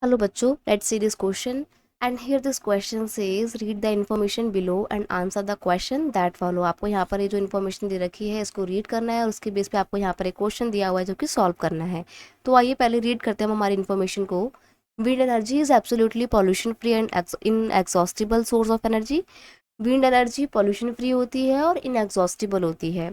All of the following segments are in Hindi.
Hello बच्चों, let's see this question. And here this question says read the information below and answer the question that follow. आपको यहाँ पर ये जो इन्फॉर्मेशन दे रखी है इसको रीड करना है और उसके बेस पे आपको यहाँ पर एक क्वेश्चन दिया हुआ है जो कि सॉल्व करना है. तो आइए पहले रीड करते हैं हम हमारी इन्फॉर्मेशन को. Wind energy is absolutely pollution free and inexhaustible source of energy. Wind energy pollution free होती है और इनएग्जॉस्टिबल होती है.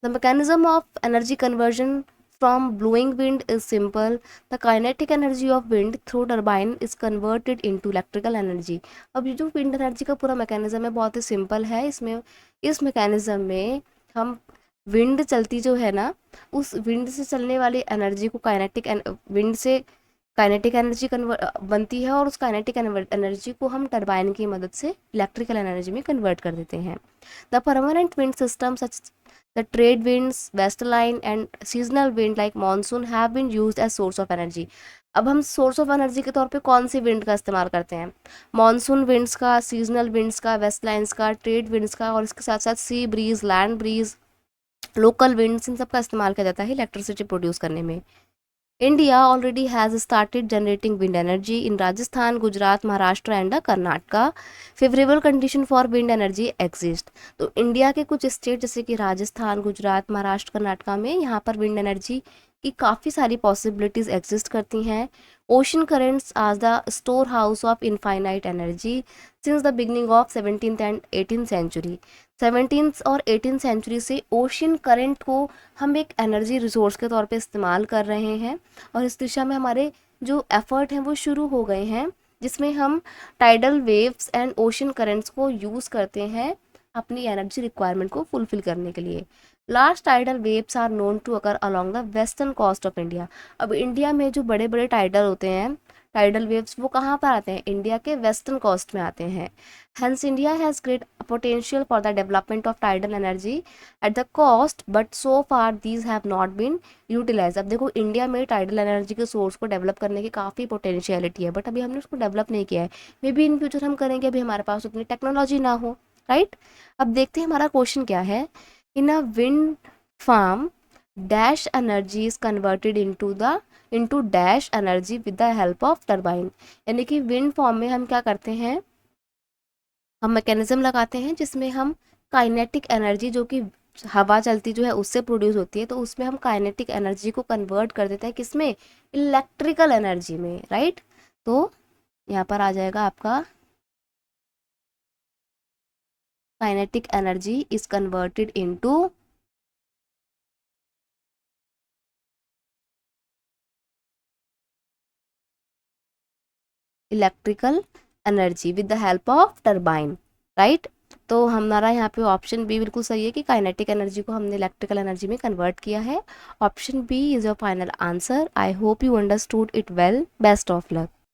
The mechanism of energy conversion from blowing wind is simple. The kinetic energy of wind through turbine is converted into electrical energy. अब ये जो विंड एनर्जी का पूरा मैकेनिज्म है बहुत ही सिंपल है. इस मैकेनिज्म में हम विंड चलती जो है ना, उस विंड से चलने वाली एनर्जी को विंड से काइनेटिक एनर्जी बनती है और उस काइनेटिक एनर्जी को हम टरबाइन की मदद से इलेक्ट्रिकल एनर्जी में कन्वर्ट कर देते हैं. The permanent wind system such the trade winds, westerlies and seasonal wind like monsoon have been used as source of energy. अब हम सोर्स ऑफ एनर्जी के तौर पे कौन सी विंड का इस्तेमाल करते हैं? मानसून विंड्स का, सीजनल विंड्स का, वेस्टलाइंस का, ट्रेड विंड्स का और इसके साथ साथ sea breeze, land breeze, local winds, इन सब का इस्तेमाल किया जाता है इलेक्ट्रिसिटी प्रोड्यूस करने में. India already has started generating wind energy in Rajasthan, Gujarat, Maharashtra and Karnataka. Favorable condition for wind energy exist. तो इंडिया के कुछ स्टेट जैसे कि राजस्थान, गुजरात, महाराष्ट्र, कर्नाटका में यहाँ पर विंड एनर्जी की काफ़ी सारी पॉसिबिलिटीज़ एग्जिस्ट करती हैं. Ocean currents as the storehouse of infinite energy since the beginning of 17th and 18th century. 17th और 18th सेंचुरी से ओशन करंट को हम एक एनर्जी रिसोर्स के तौर पे इस्तेमाल कर रहे हैं और इस दिशा में हमारे जो एफर्ट हैं वो शुरू हो गए हैं, जिसमें हम tidal waves and ocean currents को यूज़ करते हैं अपनी एनर्जी रिक्वायरमेंट को फुलफिल करने के लिए. Large tidal waves are known to occur along the western coast of India. अब इंडिया में जो बड़े बड़े टाइडल होते हैं, टाइडल वेव्स, वो कहाँ पर आते हैं? इंडिया के वेस्टर्न कोस्ट में आते हैं. Hence, India has great potential for the development of tidal energy at the cost, but so far these have not been utilized. अब देखो इंडिया में टाइडल एनर्जी के सोर्स को डेवलप करने की काफ़ी पोटेंशियलिटी है, बट अभी हमने उसको डेवलप नहीं किया है. मे बी इन फ्यूचर हम करेंगे, अभी हमारे पास उतनी टेक्नोलॉजी ना हो. राइट. अब देखते हैं हमारा क्वेश्चन क्या है. In a wind farm dash energy is converted into dash energy with the help of turbine. यानी कि विंड फॉर्म में हम क्या करते हैं, हम मैकेनिज्म लगाते हैं जिसमें हम काइनेटिक एनर्जी जो कि हवा चलती जो है उससे प्रोड्यूस होती है, तो उसमें हम काइनेटिक एनर्जी को कन्वर्ट कर देते हैं किसमें? इलेक्ट्रिकल एनर्जी में. राइट. तो यहाँ पर आ जाएगा आपका kinetic energy is converted into electrical energy with the help of turbine. Right. तो हमारा यहाँ पे ऑप्शन बी बिल्कुल सही है कि काइनेटिक एनर्जी को हमने इलेक्ट्रिकल एनर्जी में कन्वर्ट किया है. Option B is your final answer. I hope you understood it well. Best of luck.